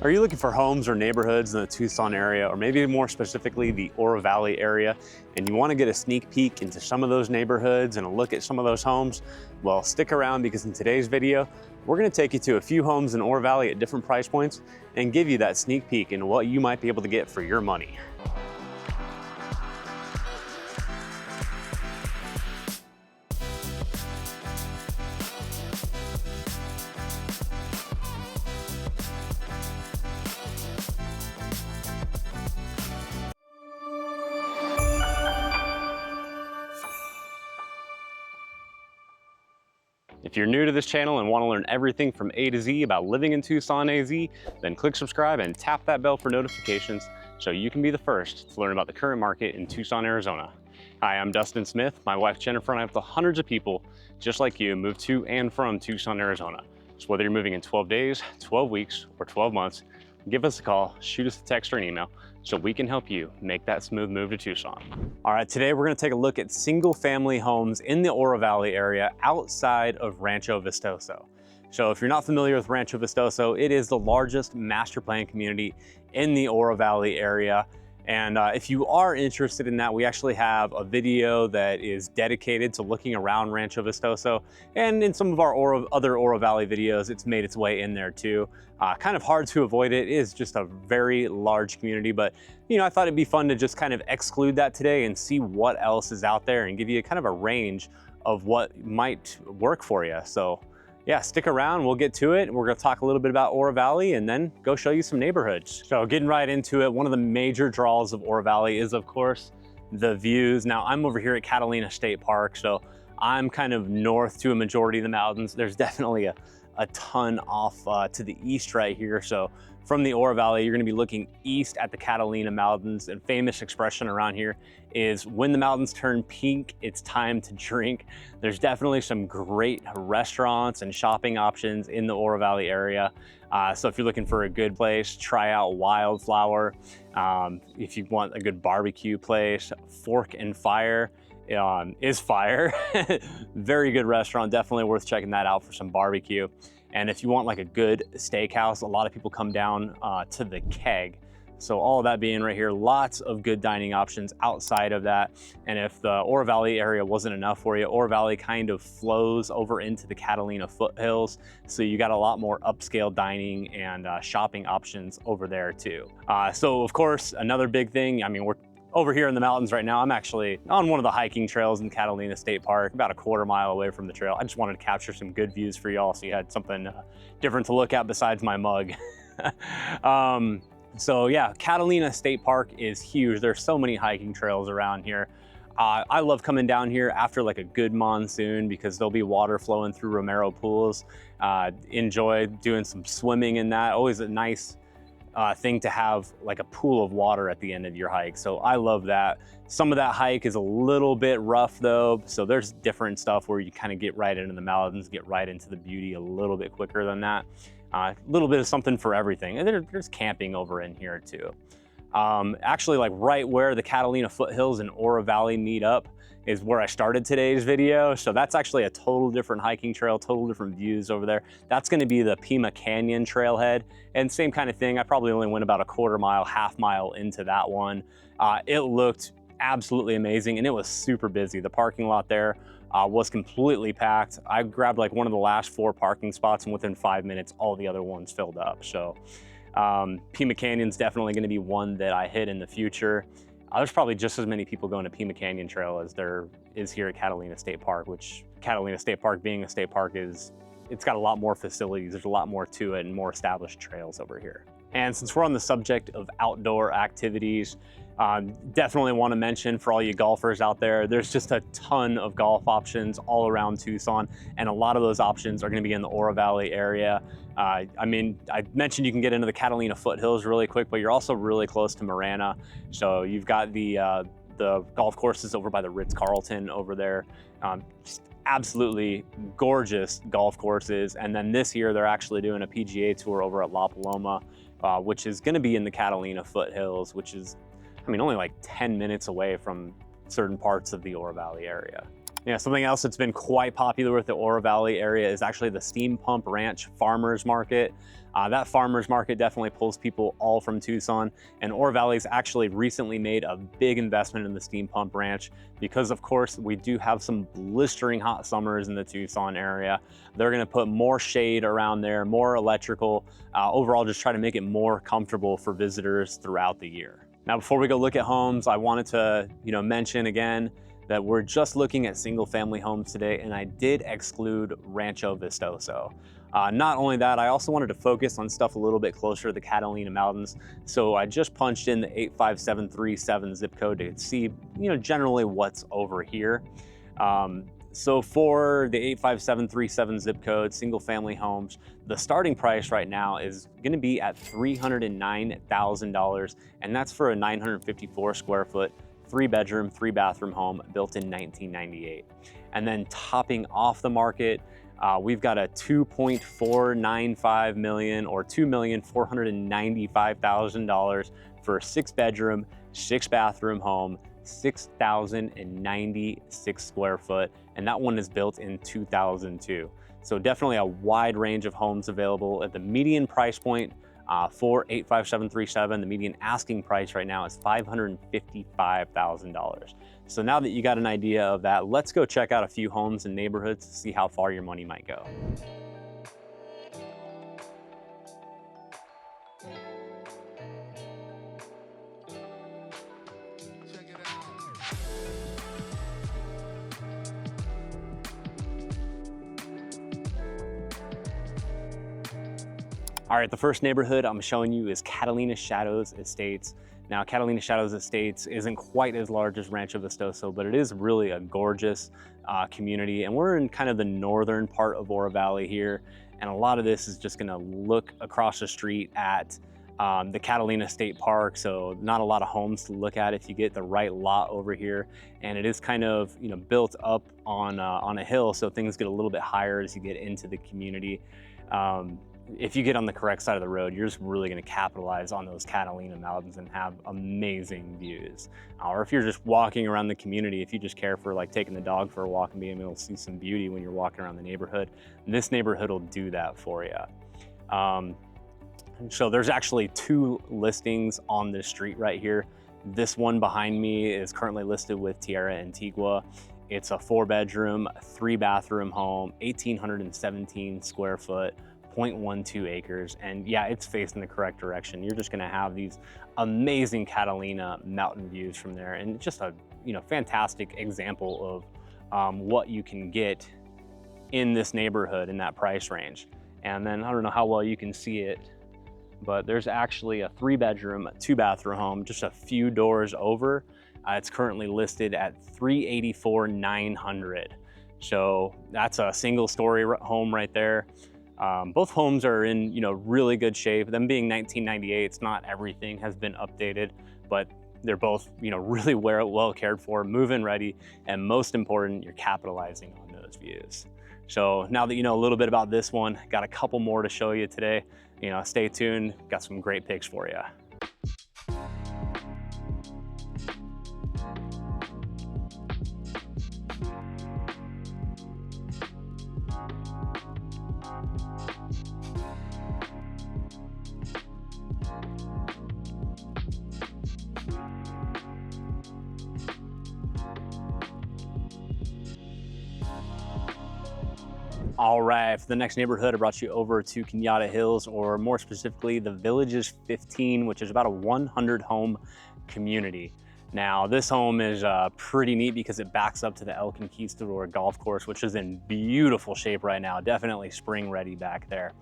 Are you looking for homes or neighborhoods in the Tucson area, or maybe more specifically the Oro Valley area, and you want to get a sneak peek into some of those neighborhoods and a look at some of those homes? Well, stick around, because in today's video, we're going to take you to a few homes in Oro Valley at different price points and give you that sneak peek into what you might be able to get for your money. If you're new to this channel and want to learn everything from A to Z about living in Tucson, AZ, then click subscribe and tap that bell for notifications so you can be the first to learn about the current market in Tucson, Arizona. Hi, I'm Dustin Smith. My wife Jennifer and I have the hundreds of people just like you move to and from Tucson, Arizona. So whether you're moving in 12 days, 12 weeks, or 12 months, give us a call, shoot us a text or an email so we can help you make that smooth move to Tucson. All right, today we're gonna take a look at single family homes in the Oro Valley area outside of Rancho Vistoso. So if you're not familiar with Rancho Vistoso, it is the largest master plan community in the Oro Valley area. And if you are interested in that, we actually have a video that is dedicated to looking around Rancho Vistoso. And in some of our other Oro Valley videos, it's made its way in there too. Kind of hard to avoid it. It is just a very large community, but you know, I thought it'd be fun to just kind of exclude that today and see what else is out there and give you kind of a range of what might work for you. So yeah, stick around, we'll get to it. We're gonna talk a little bit about Oro Valley and then go show you some neighborhoods. So getting right into it, one of the major draws of Oro Valley is of course the views. Now I'm over here at Catalina State Park, so I'm kind of north to a majority of the mountains. There's definitely a ton off to the east right here. So from the Oro Valley, you're gonna be looking east at the Catalina Mountains, and famous expression around here is when the mountains turn pink, it's time to drink. There's definitely some great restaurants and shopping options in the Oro Valley area. So if you're looking for a good place, try out Wildflower. If you want a good barbecue place, Fork and Fire is fire. Very good restaurant, definitely worth checking that out for some barbecue. And if you want like a good steakhouse, a lot of people come down to the Keg. So all of that being right here, lots of good dining options outside of that. And if the Oro Valley area wasn't enough for you, Oro Valley kind of flows over into the Catalina foothills. So you got a lot more upscale dining and shopping options over there too. So of course, another big thing, I mean, we're over here in the mountains right now. I'm actually on one of the hiking trails in Catalina State Park, about a quarter mile away from the trail. I just wanted to capture some good views for y'all so you had something different to look at besides my mug. So yeah, Catalina State Park is huge. There's so many hiking trails around here. I love coming down here after like a good monsoon because there'll be water flowing through Romero pools. Enjoy doing some swimming in that. Always a nice thing to have, like a pool of water at the end of your hike. So I love that. Some of that hike is a little bit rough though. So there's different stuff where you kind of get right into the mountains, get right into the beauty a little bit quicker than that. A little bit of something for everything. And there's camping over in here too. Actually, like right where the Catalina foothills and Oro Valley meet up is where I started today's video. So that's actually a total different hiking trail, total different views over there. That's gonna be the Pima Canyon trailhead. And same kind of thing, I probably only went about a quarter mile, half mile into that one. It looked absolutely amazing and it was super busy. The parking lot there was completely packed. I grabbed like one of the last 4 parking spots and within 5 minutes, all the other ones filled up. So Pima Canyon's definitely gonna be one that I hit in the future. There's probably just as many people going to Pima Canyon Trail as there is here at Catalina State Park, which Catalina State Park being a state park it's got a lot more facilities. There's a lot more to it and more established trails over here. And since we're on the subject of outdoor activities, definitely want to mention for all you golfers out there, there's just a ton of golf options all around Tucson, and a lot of those options are going to be in the Oro Valley area. I mean, I mentioned you can get into the Catalina foothills really quick, but you're also really close to Marana. So you've got the golf courses over by the Ritz-Carlton over there. Just absolutely gorgeous golf courses. And then this year they're actually doing a PGA tour over at La Paloma, which is going to be in the Catalina foothills, which is, I mean, only like 10 minutes away from certain parts of the Oro Valley area. Yeah, something else that's been quite popular with the Oro Valley area is actually the Steamp Ranch Farmers Market. That farmers market definitely pulls people all from Tucson, and Oro Valley's actually recently made a big investment in the steam pump ranch because, of course, we do have some blistering hot summers in the Tucson area. They're gonna put more shade around there, more electrical, overall just try to make it more comfortable for visitors throughout the year. Now, before we go look at homes, I wanted to mention again that we're just looking at single family homes today, and I did exclude Rancho Vistoso. Not only that, I also wanted to focus on stuff a little bit closer to the Catalina Mountains. So I just punched in the 85737 zip code to see, generally what's over here. So for the 85737 zip code, single family homes, the starting price right now is gonna be at $309,000, and that's for a 954 square foot, 3-bedroom, 3-bathroom home built in 1998. And then topping off the market, we've got a $2.495 million or $2,495,000 for a 6-bedroom, 6-bathroom home, 6,096 square foot, and that one is built in 2002. So definitely a wide range of homes available at the median price point. For 85737, the median asking price right now is $555,000. So now that you got an idea of that, let's go check out a few homes and neighborhoods to see how far your money might go. All right, the first neighborhood I'm showing you is Catalina Shadows Estates. Now, Catalina Shadows Estates isn't quite as large as Rancho Vistoso, but it is really a gorgeous community. And we're in kind of the northern part of Oro Valley here. And a lot of this is just gonna look across the street at the Catalina State Park. So not a lot of homes to look at if you get the right lot over here. And it is kind of, built up on a hill. So things get a little bit higher as you get into the community. If you get on the correct side of the road, you're just really gonna capitalize on those Catalina Mountains and have amazing views. Or if you're just walking around the community, if you just care for like taking the dog for a walk and being able to see some beauty when you're walking around the neighborhood, this neighborhood will do that for you. So there's actually 2 listings on this street right here. This one behind me is currently listed with Tierra Antigua. It's a 4-bedroom, 3-bathroom home, 1,817 square foot, 0.12 acres. And yeah, it's facing the correct direction. You're just gonna have these amazing Catalina mountain views from there. And just a fantastic example of what you can get in this neighborhood in that price range. And then I don't know how well you can see it, but there's actually a 3-bedroom, 2-bathroom home just a few doors over. It's currently listed at $384,900. So that's a single story home right there. Both homes are in, really good shape. Them being 1998, it's not everything has been updated, but they're both, really well cared for, move-in ready, and most important, you're capitalizing on those views. So now that you know a little bit about this one, got a couple more to show you today. Stay tuned, got some great picks for you. All right, for the next neighborhood, I brought you over to Kinyatta Hills, or more specifically, the Villages 15, which is about a 100 home community. Now, this home is pretty neat because it backs up to the El Conquistador golf course, which is in beautiful shape right now, definitely spring ready back there.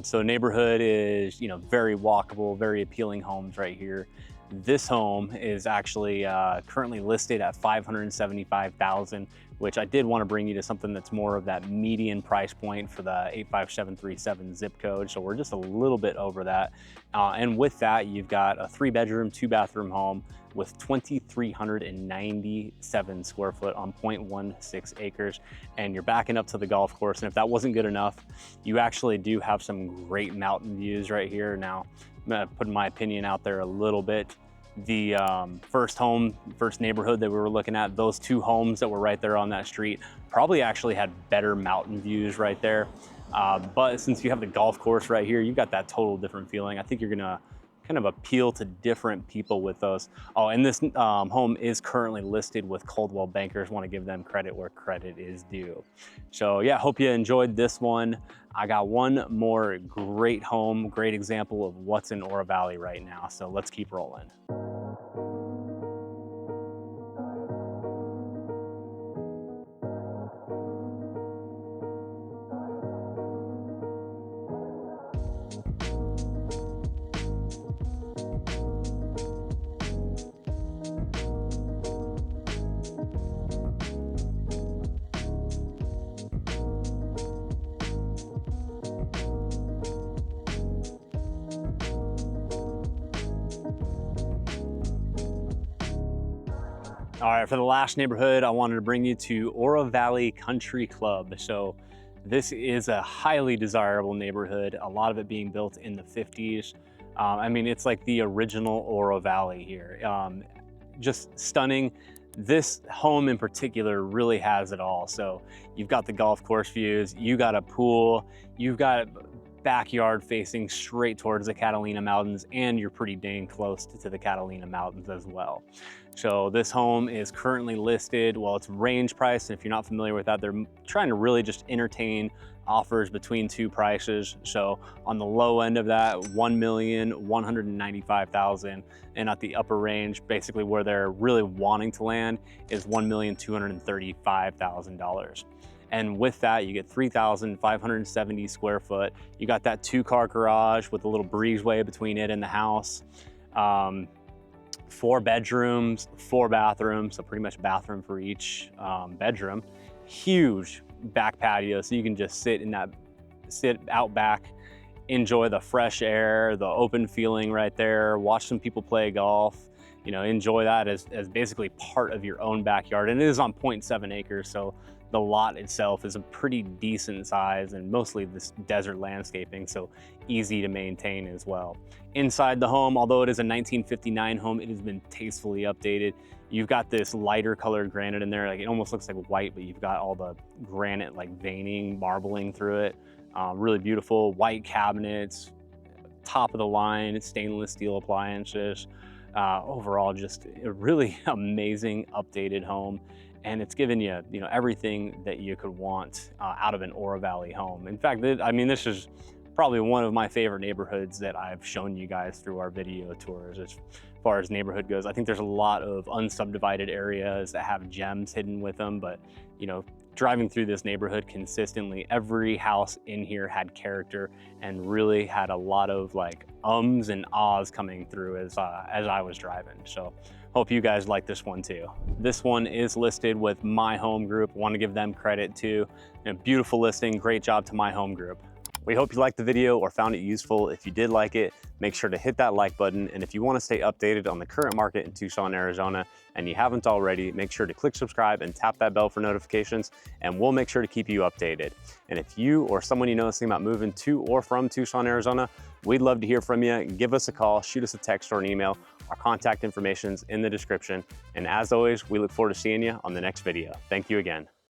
So neighborhood is, very walkable, very appealing homes right here. This home is actually currently listed at $575,000, which I did want to bring you to something that's more of that median price point for the 85737 zip code. So we're just a little bit over that. And with that, you've got a 3-bedroom, 2-bathroom home with 2,397 square foot on 0.16 acres. And you're backing up to the golf course. And if that wasn't good enough, you actually do have some great mountain views right here. Now, I'm gonna put my opinion out there a little bit. The first neighborhood that we were looking at, those 2 homes that were right there on that street probably actually had better mountain views right there. But since you have the golf course right here, you've got that total different feeling. I think you're gonna kind of appeal to different people with those. Oh, and this home is currently listed with Coldwell Bankers. Want to give them credit where credit is due. So yeah, hope you enjoyed this one. I got one more great home, great example of what's in Oro Valley right now. So let's keep rolling. All right, for the last neighborhood, I wanted to bring you to Oro Valley Country Club. So this is a highly desirable neighborhood, a lot of it being built in the 50s. I mean, it's like the original Oro Valley here. Just stunning. This home in particular really has it all. So you've got the golf course views, you got a pool, you've got backyard facing straight towards the Catalina Mountains, and you're pretty dang close to the Catalina Mountains as well. So this home is currently listed, well, it's range price, and if you're not familiar with that, they're trying to really just entertain offers between two prices. So on the low end of that, $1,195,000, and at the upper range, basically where they're really wanting to land, is $1,235,000. And with that, you get 3,570 square foot. You got that 2-car garage with a little breezeway between it and the house. 4 bedrooms, 4 bathrooms, so pretty much bathroom for each bedroom. Huge back patio, so you can just sit out back, enjoy the fresh air, the open feeling right there, watch some people play golf, you know, enjoy that as basically part of your own backyard. And it is on 0.7 acres, so the lot itself is a pretty decent size and mostly this desert landscaping, so easy to maintain as well. Inside the home, although it is a 1959 home, it has been tastefully updated. You've got this lighter colored granite in there, like it almost looks like white, but you've got all the granite like veining, marbling through it. Really beautiful, white cabinets, top of the line, stainless steel appliances. Overall, just a really amazing updated home. And it's given you, everything that you could want out of an Oro Valley home. In fact, I mean, this is probably one of my favorite neighborhoods that I've shown you guys through our video tours. As far as neighborhood goes, I think there's a lot of unsubdivided areas that have gems hidden with them, but driving through this neighborhood consistently, every house in here had character and really had a lot of like ums and ahs coming through as I was driving. So hope you guys like this one too. This one is listed with My Home Group. Want to give them credit too. Beautiful listing, great job to My Home Group. We hope you liked the video or found it useful. If you did like it, make sure to hit that like button. And if you want to stay updated on the current market in Tucson, Arizona, and you haven't already, make sure to click subscribe and tap that bell for notifications, and we'll make sure to keep you updated. And if you or someone you know is thinking about moving to or from Tucson, Arizona, we'd love to hear from you. Give us a call, shoot us a text or an email. Our contact information's in the description. And as always, we look forward to seeing you on the next video. Thank you again.